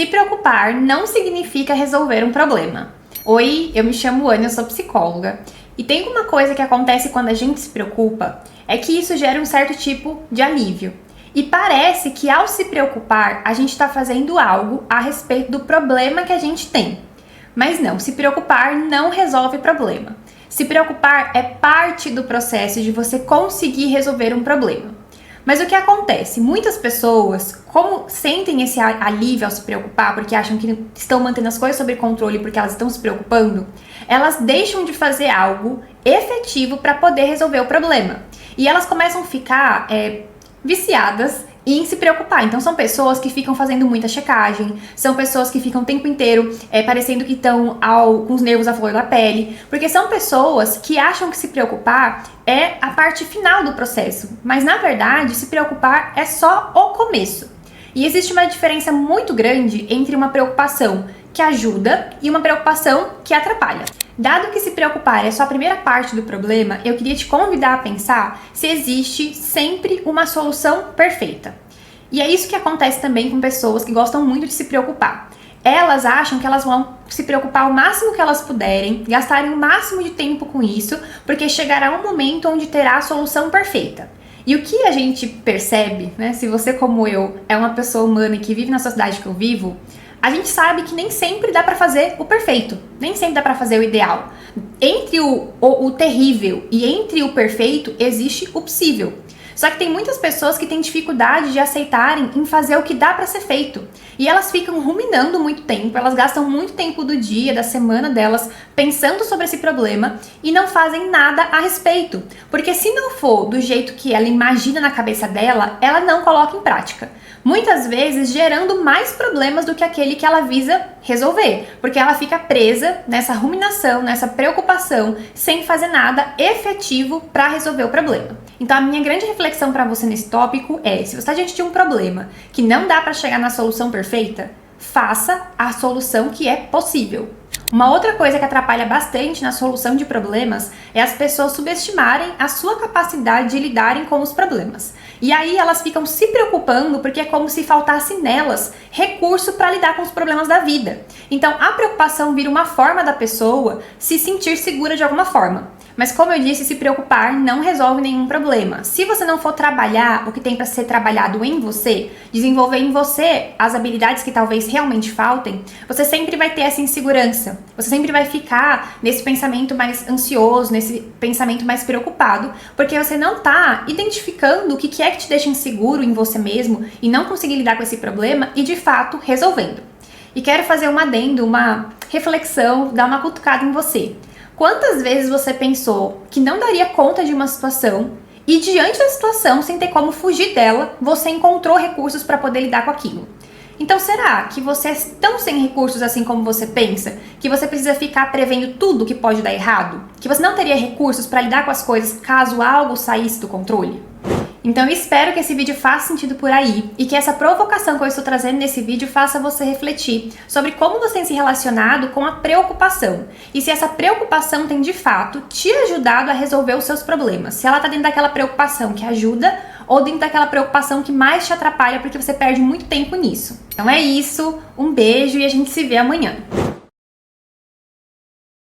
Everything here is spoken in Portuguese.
Se preocupar não significa resolver um problema. Oi, eu me chamo Ana, eu sou psicóloga. E tem uma coisa que acontece quando a gente se preocupa, é que isso gera um certo tipo de alívio. E parece que ao se preocupar, a gente está fazendo algo a respeito do problema que a gente tem. Mas não, se preocupar não resolve problema. Se preocupar é parte do processo de você conseguir resolver um problema. Mas o que acontece? Muitas pessoas, como sentem esse alívio ao se preocupar, porque acham que estão mantendo as coisas sob controle porque elas estão se preocupando, elas deixam de fazer algo efetivo para poder resolver o problema. E elas começam a ficar viciadas em se preocupar. Então são pessoas que ficam fazendo muita checagem, são pessoas que ficam o tempo inteiro parecendo que estão com os nervos à flor da pele, porque são pessoas que acham que se preocupar é a parte final do processo, mas na verdade se preocupar é só o começo. E existe uma diferença muito grande entre uma preocupação que ajuda e uma preocupação que atrapalha. Dado que se preocupar é só a primeira parte do problema, eu queria te convidar a pensar se existe sempre uma solução perfeita. E é isso que acontece também com pessoas que gostam muito de se preocupar. Elas acham que elas vão se preocupar o máximo que elas puderem, gastarem o máximo de tempo com isso, porque chegará um momento onde terá a solução perfeita. E o que a gente percebe, né, se você como eu é uma pessoa humana e que vive na sociedade que eu vivo, a gente sabe que nem sempre dá pra fazer o perfeito, nem sempre dá pra fazer o ideal. Entre o terrível e entre o perfeito existe o possível. Só que tem muitas pessoas que têm dificuldade de aceitarem em fazer o que dá pra ser feito. E elas ficam ruminando muito tempo, elas gastam muito tempo do dia, da semana delas, pensando sobre esse problema e não fazem nada a respeito. Porque se não for do jeito que ela imagina na cabeça dela, ela não coloca em prática. Muitas vezes gerando mais problemas do que aquele que ela visa resolver, porque ela fica presa nessa ruminação, nessa preocupação, sem fazer nada efetivo para resolver o problema. Então a minha grande reflexão para você nesse tópico é, se você está diante de um problema que não dá para chegar na solução perfeita, faça a solução que é possível. Uma outra coisa que atrapalha bastante na solução de problemas é as pessoas subestimarem a sua capacidade de lidarem com os problemas. E aí elas ficam se preocupando porque é como se faltasse nelas recurso para lidar com os problemas da vida. Então a preocupação vira uma forma da pessoa se sentir segura de alguma forma. Mas como eu disse, se preocupar não resolve nenhum problema. Se você não for trabalhar o que tem para ser trabalhado em você, desenvolver em você as habilidades que talvez realmente faltem, você sempre vai ter essa insegurança. Você sempre vai ficar nesse pensamento mais ansioso, nesse pensamento mais preocupado, porque você não está identificando o que é que te deixa inseguro em você mesmo e não conseguir lidar com esse problema e de fato resolvendo. E quero fazer um adendo, uma reflexão, dar uma cutucada em você. Quantas vezes você pensou que não daria conta de uma situação e diante da situação, sem ter como fugir dela, você encontrou recursos para poder lidar com aquilo? Então será que você é tão sem recursos assim como você pensa, que você precisa ficar prevendo tudo que pode dar errado? Que você não teria recursos para lidar com as coisas caso algo saísse do controle? Então eu espero que esse vídeo faça sentido por aí e que essa provocação que eu estou trazendo nesse vídeo faça você refletir sobre como você tem se relacionado com a preocupação e se essa preocupação tem de fato te ajudado a resolver os seus problemas, se ela está dentro daquela preocupação que ajuda ou dentro daquela preocupação que mais te atrapalha porque você perde muito tempo nisso. Então é isso, um beijo e a gente se vê amanhã.